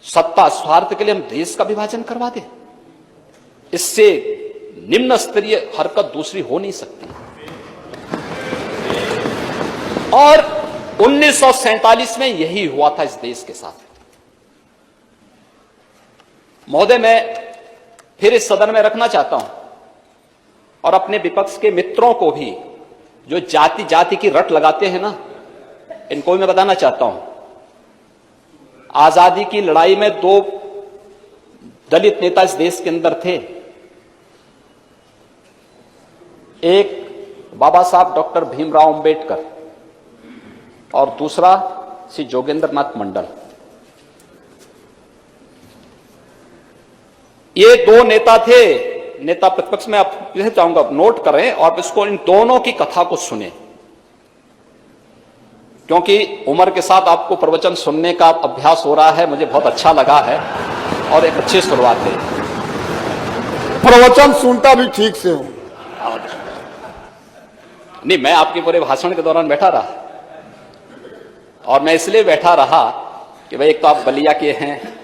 सत्ता स्वार्थ के लिए हम देश का विभाजन करवा दें? इससे निम्न स्तरीय हरकत दूसरी हो नहीं सकती। और 1947 में यही हुआ था इस देश के साथ। महोदय, मैं फिर इस सदन में रखना चाहता हूं और अपने विपक्ष के मित्रों को भी, जो जाति जाति की रट लगाते हैं ना, इनको भी मैं बताना चाहता हूं, आजादी की लड़ाई में 2 दलित नेता इस देश के अंदर थे। एक बाबा साहब डॉक्टर भीमराव अंबेडकर और दूसरा श्री जोगेंद्र नाथ मंडल। ये 2 नेता थे, नेता प्रतिपक्ष में। आप चाहूंगा नोट करें और इसको, इन दोनों की कथा को सुने, क्योंकि उम्र के साथ आपको प्रवचन सुनने का अभ्यास हो रहा है। मुझे बहुत अच्छा लगा है और एक अच्छी शुरुआत है। प्रवचन सुनता भी ठीक से हूं। नहीं, मैं आपके पूरे भाषण के दौरान बैठा रहा, और मैं इसलिए बैठा रहा कि भाई एक तो आप बलिया के हैं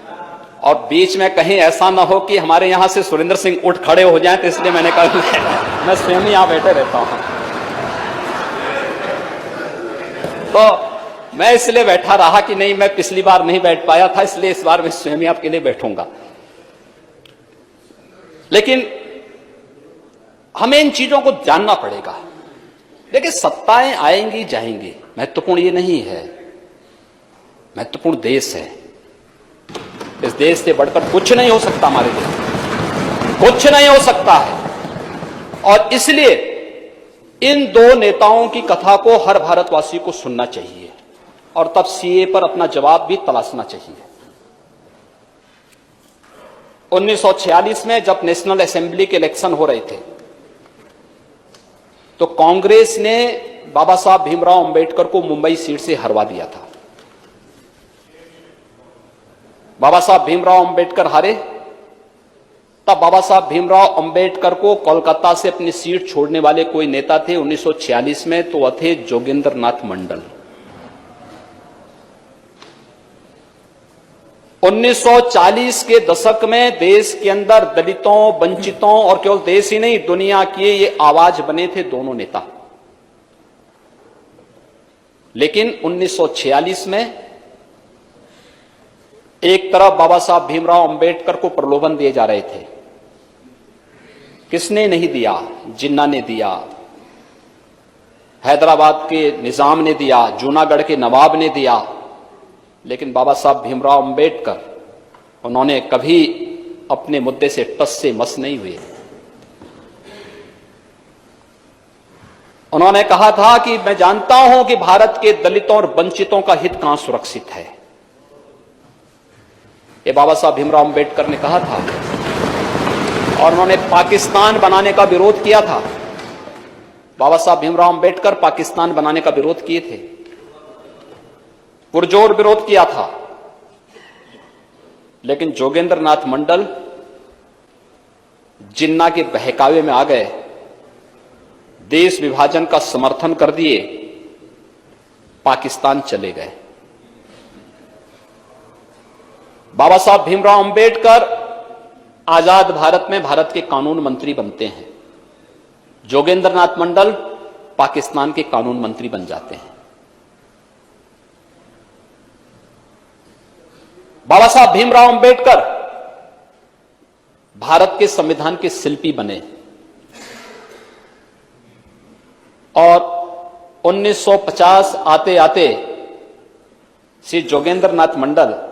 और बीच में कहीं ऐसा ना हो कि हमारे यहां से सुरेंद्र सिंह उठ खड़े हो जाएं, तो इसलिए मैंने कहा मैं स्वयं ही यहां बैठे रहता हूं। तो मैं इसलिए बैठा रहा कि नहीं, मैं पिछली बार नहीं बैठ पाया था, इसलिए इस बार मैं स्वयं ही आपके लिए बैठूंगा। लेकिन हमें इन चीजों को जानना पड़ेगा। देखिए, सत्ताएं आएंगी जाएंगी, महत्वपूर्ण ये नहीं है। महत्वपूर्ण देश है। इस देश से बढ़कर कुछ नहीं हो सकता हमारे लिए, कुछ नहीं हो सकता है। और इसलिए इन 2 नेताओं की कथा को हर भारतवासी को सुनना चाहिए और तब सीए पर अपना जवाब भी तलाशना चाहिए। 1946 में जब नेशनल असेंबली के इलेक्शन हो रहे थे, तो कांग्रेस ने बाबा साहब भीमराव अंबेडकर को मुंबई सीट से हरवा दिया था। बाबा साहब भीमराव अंबेडकर हारे, तब बाबा साहब भीमराव अंबेडकर को कोलकाता से अपनी सीट छोड़ने वाले कोई नेता थे 1946 में, तो वह थे जोगेंद्र नाथ मंडल। 1940 के दशक में देश के अंदर दलितों, वंचितों और केवल देश ही नहीं, दुनिया की ये आवाज बने थे दोनों नेता। लेकिन 1946 में एक तरफ बाबा साहब भीमराव अंबेडकर को प्रलोभन दिए जा रहे थे। किसने नहीं दिया? जिन्ना ने दिया, हैदराबाद के निजाम ने दिया, जूनागढ़ के नवाब ने दिया। लेकिन बाबा साहब भीमराव अंबेडकर, उन्होंने कभी अपने मुद्दे से टस से मस नहीं हुए। उन्होंने कहा था कि मैं जानता हूं कि भारत के दलितों और वंचितों का हित कहां सुरक्षित है। ये बाबा साहब भीमराव अंबेडकर ने कहा था, और उन्होंने पाकिस्तान बनाने का विरोध किया था। बाबा साहब भीमराव अंबेडकर पाकिस्तान बनाने का विरोध किए थे, पुरजोर विरोध किया था। लेकिन जोगेंद्र नाथ मंडल जिन्ना के बहकावे में आ गए, देश विभाजन का समर्थन कर दिए, पाकिस्तान चले गए। बाबा साहब भीमराव अंबेडकर आजाद भारत में भारत के कानून मंत्री बनते हैं। जोगेंद्र नाथ मंडल पाकिस्तान के कानून मंत्री बन जाते हैं। बाबा साहब भीमराव अंबेडकर भारत के संविधान के शिल्पी बने, और 1950 आते आते श्री जोगेंद्र नाथ मंडल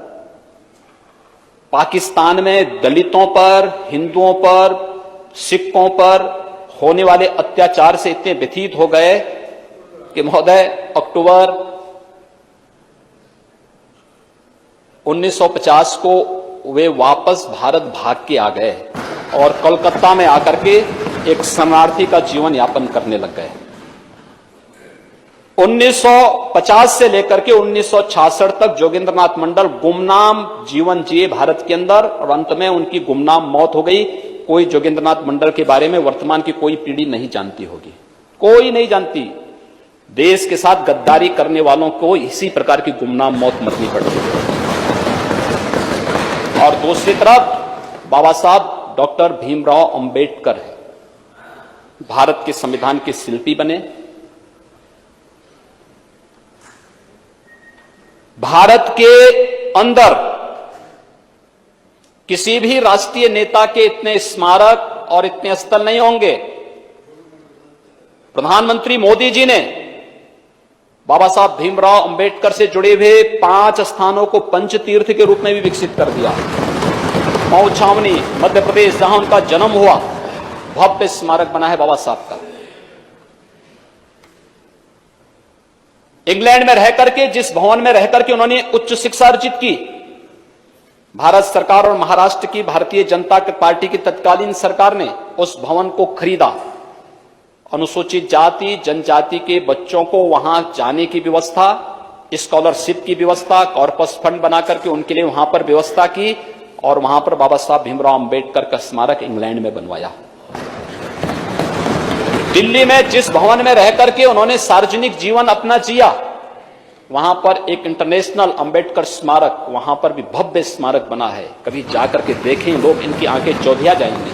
पाकिस्तान में दलितों पर, हिंदुओं पर, सिखों पर होने वाले अत्याचार से इतने व्यथित हो गए कि महोदय, अक्टूबर 1950 को वे वापस भारत भाग के आ गए और कोलकाता में आकर के एक शरणार्थी का जीवन यापन करने लग गए। 1950 से लेकर के 1966 तक जोगेंद्र नाथ मंडल गुमनाम जीवन जिए भारत के अंदर, और अंत में उनकी गुमनाम मौत हो गई। कोई जोगेंद्र नाथ मंडल के बारे में वर्तमान की कोई पीढ़ी नहीं जानती होगी, कोई नहीं जानती। देश के साथ गद्दारी करने वालों को इसी प्रकार की गुमनाम मौत मरनी पड़ती है। और दूसरी तरफ बाबा साहब डॉक्टर भीमराव अंबेडकर है, भारत के संविधान के शिल्पी बने। भारत के अंदर किसी भी राष्ट्रीय नेता के इतने स्मारक और इतने स्थल नहीं होंगे। प्रधानमंत्री मोदी जी ने बाबा साहब भीमराव अंबेडकर से जुड़े हुए 5 स्थानों को पंच तीर्थ के रूप में भी विकसित कर दिया। मऊ छावनी, मध्य प्रदेश, जहां उनका जन्म हुआ, भव्य स्मारक बना है बाबा साहब का। इंग्लैंड में रहकर के, जिस भवन में रहकर के उन्होंने उच्च शिक्षा अर्जित की, भारत सरकार और महाराष्ट्र की भारतीय जनता पार्टी की तत्कालीन सरकार ने उस भवन को खरीदा। अनुसूचित जाति जनजाति के बच्चों को वहां जाने की व्यवस्था, स्कॉलरशिप की व्यवस्था, कॉर्पस फंड बनाकर के उनके लिए वहां पर व्यवस्था की और वहां पर बाबा साहब भीमराव अंबेडकर का स्मारक इंग्लैंड में बनवाया। दिल्ली में जिस भवन में रहकर के उन्होंने सार्वजनिक जीवन अपना जिया, वहां पर एक इंटरनेशनल अंबेडकर स्मारक, वहां पर भी भव्य स्मारक बना है। कभी जाकर के देखें लोग, इनकी आंखें चौधिया जाएंगी।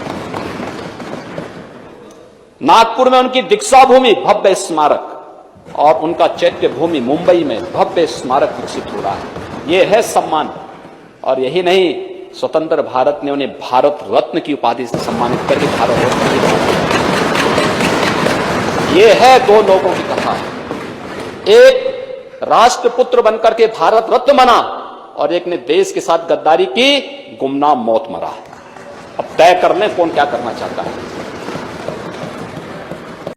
नागपुर में उनकी दीक्षा भूमि, भव्य स्मारक, और उनका चैत्य भूमि मुंबई में भव्य स्मारक विकसित हो रहा है। यह है सम्मान। और यही नहीं, स्वतंत्र भारत ने उन्हें भारत रत्न की उपाधि से सम्मानित करके भारत रत्न। यह है दो लोगों की कथा। एक राष्ट्रपुत्र बनकर के भारत रत्न बना और एक ने देश के साथ गद्दारी की, गुमनाम मौत मरा। अब तय कर लें कौन क्या करना चाहता है।